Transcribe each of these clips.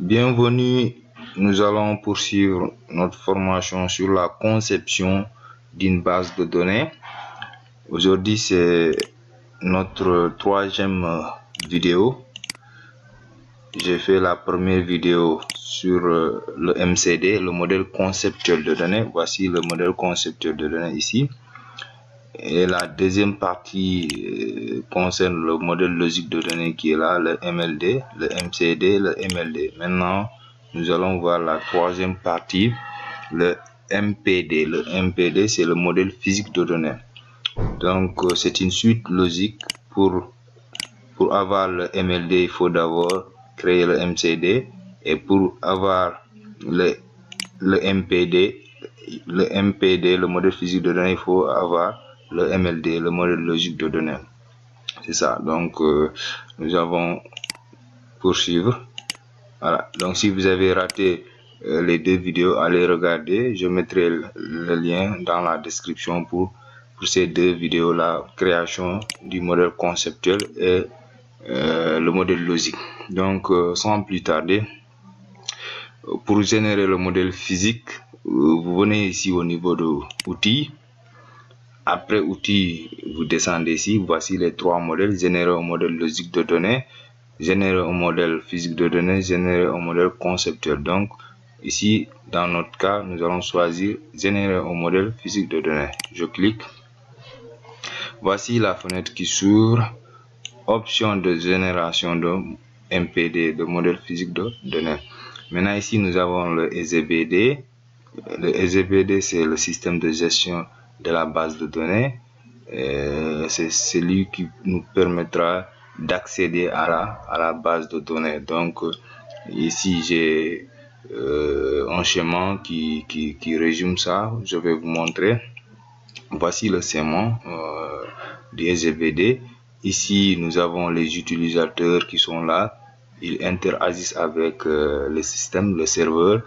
Bienvenue, nous allons poursuivre notre formation sur la conception d'une base de données. Aujourd'hui, c'est notre troisième vidéo. J'ai fait la première vidéo sur le MCD, le modèle conceptuel de données. Voici le modèle conceptuel de données ici. Et la deuxième partie concerne le modèle logique de données qui est là, le MLD, le MCD, le MLD. Maintenant, nous allons voir la troisième partie, le MPD. Le MPD, c'est le modèle physique de données. Donc, c'est une suite logique. Pour avoir le MLD, il faut d'abord créer le MCD. Et pour avoir le MPD, le modèle physique de données, il faut avoir le MLD, le modèle logique de données. C'est ça. Donc, nous allons poursuivre. Voilà. Donc, si vous avez raté les deux vidéos, allez regarder. Je mettrai le lien dans la description pour ces deux vidéos, la création du modèle conceptuel et le modèle logique. Donc, sans plus tarder, pour générer le modèle physique, vous venez ici au niveau de outils. Après outils, vous descendez ici. Voici les trois modèles: générer un modèle logique de données, générer un modèle physique de données, générer un modèle conceptuel. Donc ici, dans notre cas, nous allons choisir générer un modèle physique de données. Je clique. Voici la fenêtre qui s'ouvre. Option de génération de MPD, de modèle physique de données. Maintenant ici, nous avons le EZBD. Le EZBD, c'est le système de gestion de la base de données. C'est celui qui nous permettra d'accéder à la base de données. Donc ici j'ai un schéma qui résume ça. Je vais vous montrer. Voici le schéma du EZBD. Ici nous avons les utilisateurs qui sont là. Ils interagissent avec le système, le serveur,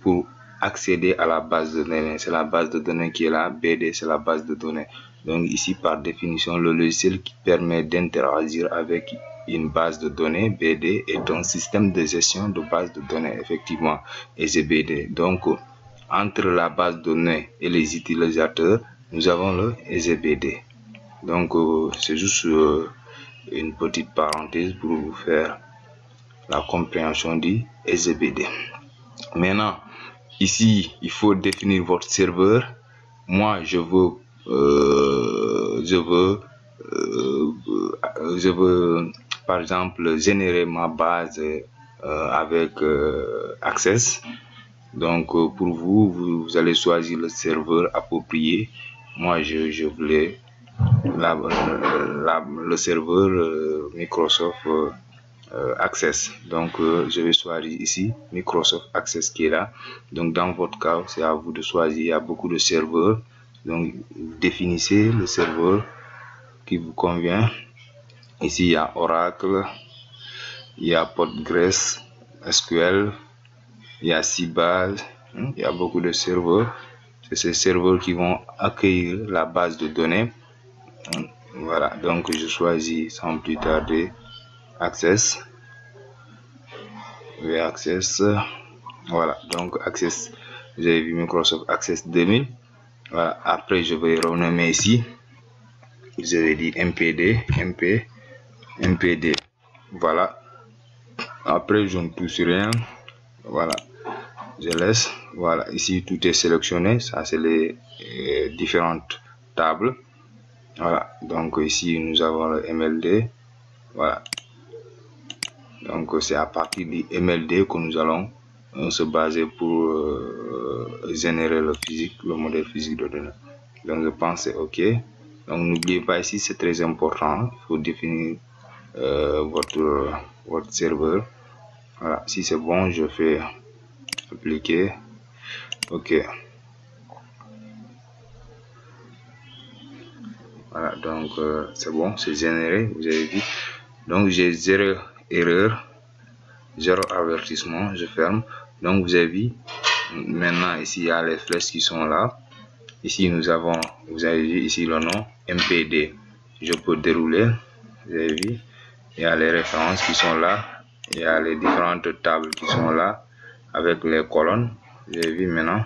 pour accéder à la base de données. C'est la base de données qui est là. BD, c'est la base de données. Donc ici, par définition, le logiciel qui permet d'interagir avec une base de données, BD, est un système de gestion de base de données, effectivement, EZBD. Donc, entre la base de données et les utilisateurs, nous avons le EZBD. Donc, c'est juste une petite parenthèse pour vous faire la compréhension du EZBD. Maintenant, ici, il faut définir votre serveur. Moi, je veux par exemple générer ma base avec Access. Donc, pour vous allez choisir le serveur approprié. Moi, je voulais le serveur Microsoft Access. Donc je vais choisir ici Microsoft Access qui est là. Donc dans votre cas, c'est à vous de choisir. Il y a beaucoup de serveurs. Donc définissez le serveur qui vous convient. Ici il y a Oracle, il y a Postgres, SQL, il y a Sybase. Il y a beaucoup de serveurs. C'est ces serveurs qui vont accueillir la base de données. Voilà, donc je choisis sans plus tarder Access. Access. Voilà, donc Access, vous avez vu Microsoft Access 2000. Voilà, après je vais renommer ici. Vous avez dit MPD. Voilà. Après je ne touche rien. Voilà, je laisse. Voilà, ici tout est sélectionné. Ça c'est les différentes tables. Voilà, donc ici nous avons le MLD. Voilà, donc c'est à partir du MLD que nous allons se baser pour générer le modèle physique de données. Donc je pense c'est OK. Donc n'oubliez pas ici, c'est très important. Il faut définir votre serveur. Voilà, si c'est bon, je fais appliquer. OK. Voilà, donc c'est bon, c'est généré. Vous avez vu. Donc j'ai 0 erreur, 0 avertissement. Je ferme. Donc vous avez vu. Maintenant ici il y a les flèches qui sont là. Ici nous avons, vous avez vu ici le nom MPD. Je peux dérouler. Vous avez vu. Il y a les références qui sont là. il y a les différentes tables qui sont là avec les colonnes. Vous avez vu maintenant.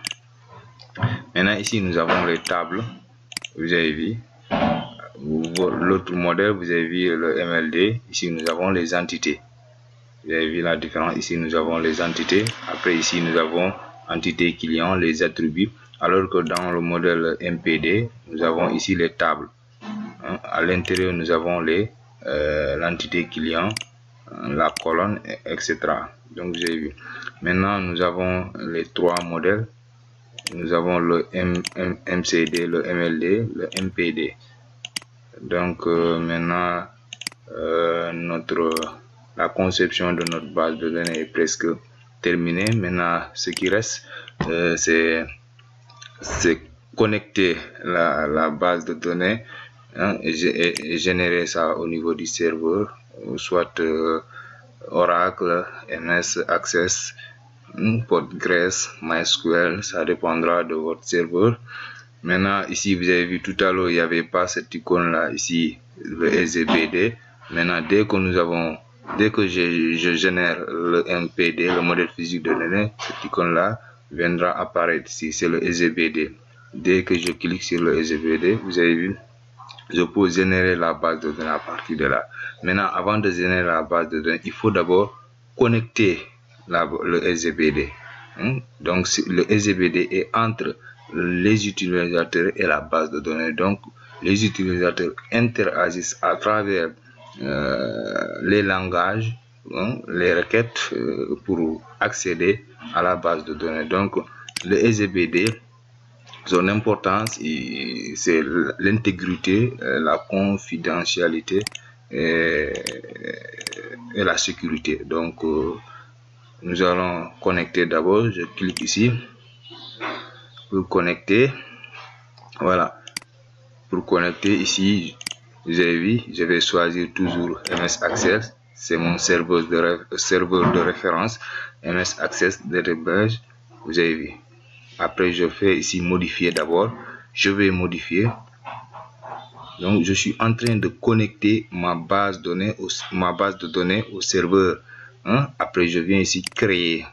Maintenant ici nous avons les tables. Vous avez vu. L'autre modèle, vous avez vu le MLD. Ici nous avons les entités. Vous avez vu la différence. Ici nous avons les entités. Après ici nous avons entité client, les attributs. Alors que dans le modèle MPD, nous avons ici les tables. À l'intérieur nous avons l'entité client, la colonne, etc. Donc vous avez vu. Maintenant nous avons les trois modèles. Nous avons le MCD, le MLD, le MPD. Donc maintenant la conception de notre base de données est presque terminée. Maintenant ce qui reste c'est connecter la base de données, et générer ça au niveau du serveur, soit Oracle, MS Access, Postgres, MySQL, ça dépendra de votre serveur. Maintenant ici vous avez vu tout à l'heure il n'y avait pas cette icône là ici, le SGBD. Maintenant dès que je génère le MPD, le modèle physique de données, cette icône là viendra apparaître ici, c'est le SGBD. Dès que je clique sur le SGBD, vous avez vu, je peux générer la base de données à partir de là. Maintenant avant de générer la base de données, il faut d'abord connecter le SGBD. Donc le SGBD est entre les utilisateurs et la base de données. Donc les utilisateurs interagissent à travers les langages, les requêtes pour accéder à la base de données. Donc le SGBD, son importance, c'est l'intégrité, la confidentialité et la sécurité. Donc nous allons connecter d'abord. Je clique ici pour connecter. Voilà, pour connecter ici, vous avez vu, je vais choisir toujours MS Access, c'est mon serveur de référence, MS Access Database. Vous avez vu. Après je fais ici modifier d'abord. Je vais modifier. Donc je suis en train de connecter ma base de données au serveur. Après je viens ici créer.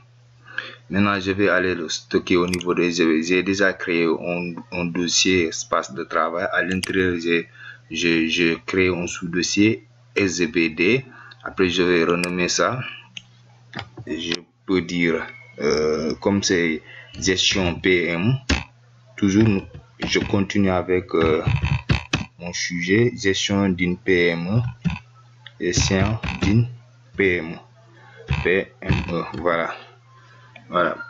Maintenant je vais aller le stocker au niveau des SGBD. J'ai déjà créé un dossier espace de travail. À l'intérieur j'ai créé un sous-dossier SGBD. Après je vais renommer ça. Je peux dire comme c'est gestion PM. Toujours je continue avec mon sujet, gestion d'une PME, gestion d'une PME, voilà,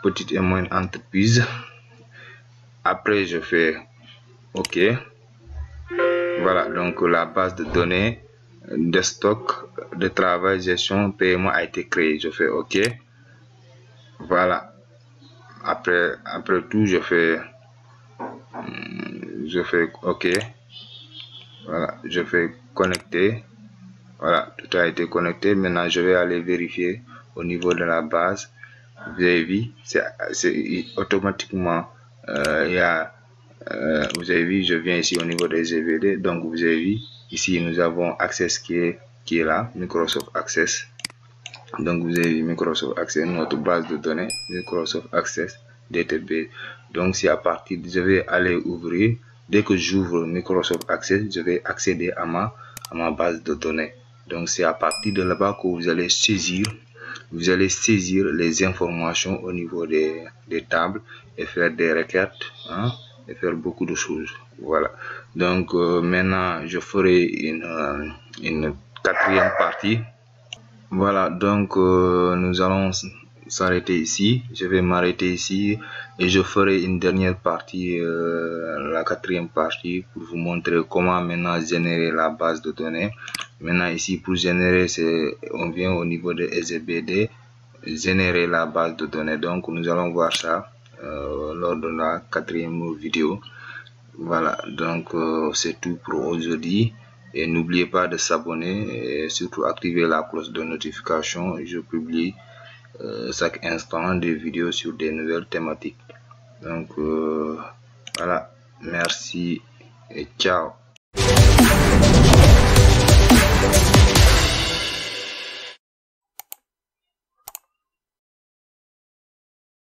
petite et moyenne entreprise. Après je fais OK. Voilà, donc la base de données de stock de travail gestion PME a été créée. Je fais OK. Voilà, après tout je fais OK. Voilà, je fais connecter. Voilà, tout a été connecté. Maintenant je vais aller vérifier au niveau de la base. Vous avez vu, c'est automatiquement vous avez vu, je viens ici au niveau des SGBD. Donc vous avez vu ici nous avons Access qui est là, Microsoft Access. Donc vous avez vu Microsoft Access, notre base de données Microsoft Access Database. Donc c'est à partir je vais aller ouvrir. Dès que j'ouvre Microsoft Access, je vais accéder à ma base de données. Donc c'est à partir de là-bas que vous allez saisir les informations au niveau des tables et faire des requêtes, et faire beaucoup de choses. Voilà. Donc maintenant je ferai une quatrième partie. Voilà, donc nous allons s'arrêter ici. Je vais m'arrêter ici et je ferai une dernière partie, la quatrième partie, pour vous montrer comment maintenant générer la base de données. Maintenant ici pour générer, on vient au niveau de SGBD, générer la base de données. Donc nous allons voir ça lors de la quatrième vidéo. Voilà, donc c'est tout pour aujourd'hui. Et n'oubliez pas de s'abonner et surtout activer la cloche de notification. Je publie chaque instant des vidéos sur des nouvelles thématiques. Donc voilà, merci et ciao.